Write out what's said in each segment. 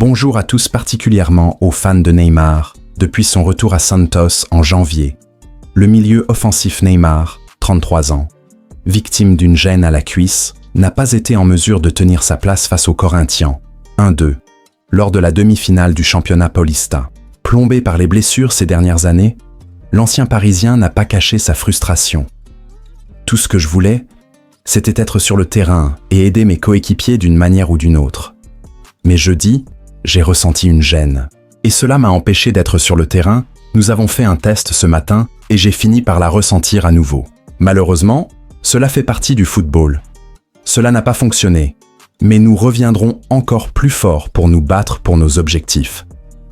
Bonjour à tous, particulièrement aux fans de Neymar, depuis son retour à Santos en janvier. Le milieu offensif Neymar, 33 ans, victime d'une gêne à la cuisse, n'a pas été en mesure de tenir sa place face aux Corinthians, 1-2, lors de la demi-finale du championnat paulista. Plombé par les blessures ces dernières années, l'ancien Parisien n'a pas caché sa frustration. Tout ce que je voulais, c'était être sur le terrain et aider mes coéquipiers d'une manière ou d'une autre. Mais jeudi, j'ai ressenti une gêne. Et cela m'a empêché d'être sur le terrain. Nous avons fait un test ce matin et j'ai fini par la ressentir à nouveau. Malheureusement, cela fait partie du football. Cela n'a pas fonctionné, mais nous reviendrons encore plus fort pour nous battre pour nos objectifs,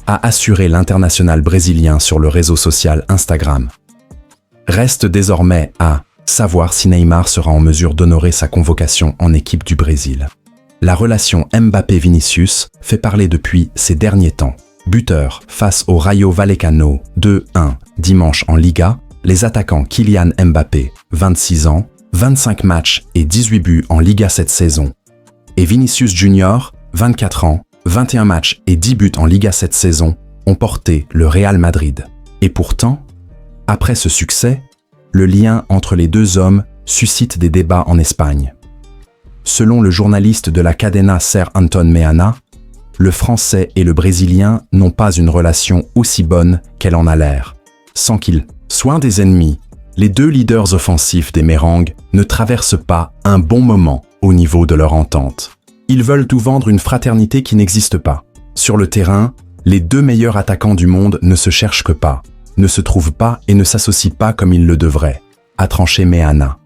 a assuré l'international brésilien sur le réseau social Instagram. Reste désormais à savoir si Neymar sera en mesure d'honorer sa convocation en équipe du Brésil. La relation Mbappé-Vinicius fait parler depuis ces derniers temps. Buteur face au Rayo Vallecano 2-1 dimanche en Liga, les attaquants Kylian Mbappé, 26 ans, 25 matchs et 18 buts en Liga cette saison, et Vinicius Junior, 24 ans, 21 matchs et 10 buts en Liga cette saison, ont porté le Real Madrid. Et pourtant, après ce succès, le lien entre les deux hommes suscite des débats en Espagne. Selon le journaliste de la cadena SER Anton Meana, le Français et le Brésilien n'ont pas une relation aussi bonne qu'elle en a l'air. Sans qu'ils soient des ennemis, les deux leaders offensifs des Merengues ne traversent pas un bon moment au niveau de leur entente. Ils veulent tout vendre une fraternité qui n'existe pas. Sur le terrain, les deux meilleurs attaquants du monde ne se cherchent que pas, ne se trouvent pas et ne s'associent pas comme ils le devraient, a tranché Meana.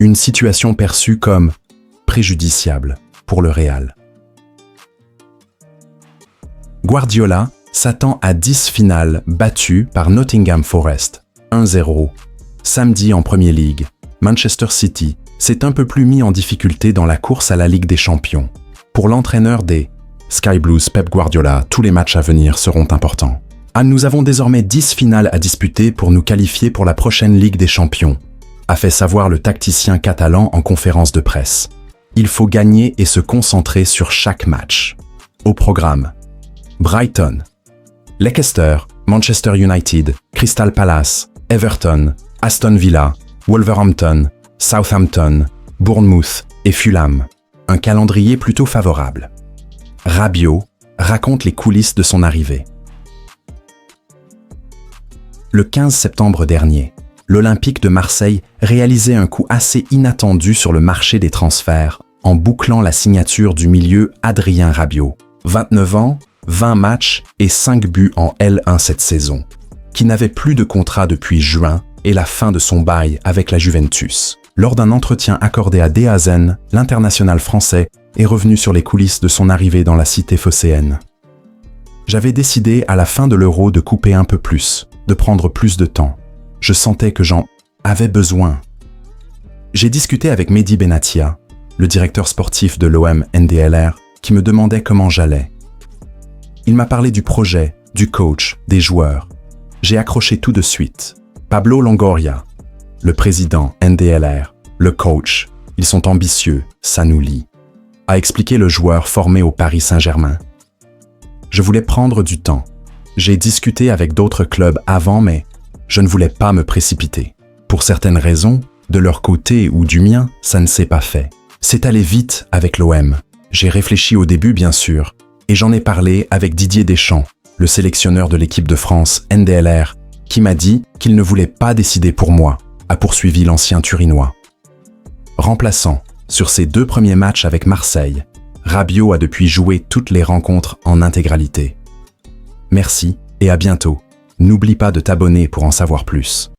Une situation perçue comme préjudiciable pour le Real. Guardiola s'attend à 10 finales battues par Nottingham Forest, 1-0. Samedi en Premier League, Manchester City s'est un peu plus mis en difficulté dans la course à la Ligue des Champions. Pour l'entraîneur des Sky Blues, Pep Guardiola, tous les matchs à venir seront importants. Nous avons désormais 10 finales à disputer pour nous qualifier pour la prochaine Ligue des Champions, a fait savoir le tacticien catalan en conférence de presse. Il faut gagner et se concentrer sur chaque match. Au programme, Brighton, Leicester, Manchester United, Crystal Palace, Everton, Aston Villa, Wolverhampton, Southampton, Bournemouth et Fulham. Un calendrier plutôt favorable. Rabiot raconte les coulisses de son arrivée. Le 15 septembre dernier, l'Olympique de Marseille réalisait un coup assez inattendu sur le marché des transferts en bouclant la signature du milieu Adrien Rabiot, 29 ans, 20 matchs et 5 buts en L1 cette saison, qui n'avait plus de contrat depuis juin et la fin de son bail avec la Juventus. Lors d'un entretien accordé à DAZN, l'international français est revenu sur les coulisses de son arrivée dans la cité phocéenne. J'avais décidé à la fin de l'Euro de couper un peu plus, de prendre plus de temps. Je sentais que j'en avais besoin. J'ai discuté avec Mehdi Benatia, le directeur sportif de l'OM NDLR, qui me demandait comment j'allais. Il m'a parlé du projet, du coach, des joueurs. J'ai accroché tout de suite. Pablo Longoria, le président NDLR, le coach, ils sont ambitieux, ça nous lie, a expliqué le joueur formé au Paris Saint-Germain. Je voulais prendre du temps. J'ai discuté avec d'autres clubs avant, mais je ne voulais pas me précipiter. Pour certaines raisons, de leur côté ou du mien, ça ne s'est pas fait. C'est allé vite avec l'OM. J'ai réfléchi au début, bien sûr, et j'en ai parlé avec Didier Deschamps, le sélectionneur de l'équipe de France NDLR, qui m'a dit qu'il ne voulait pas décider pour moi, a poursuivi l'ancien Turinois. Remplaçant, sur ses 2 premiers matchs avec Marseille, Rabiot a depuis joué toutes les rencontres en intégralité. Merci et à bientôt. N'oublie pas de t'abonner pour en savoir plus.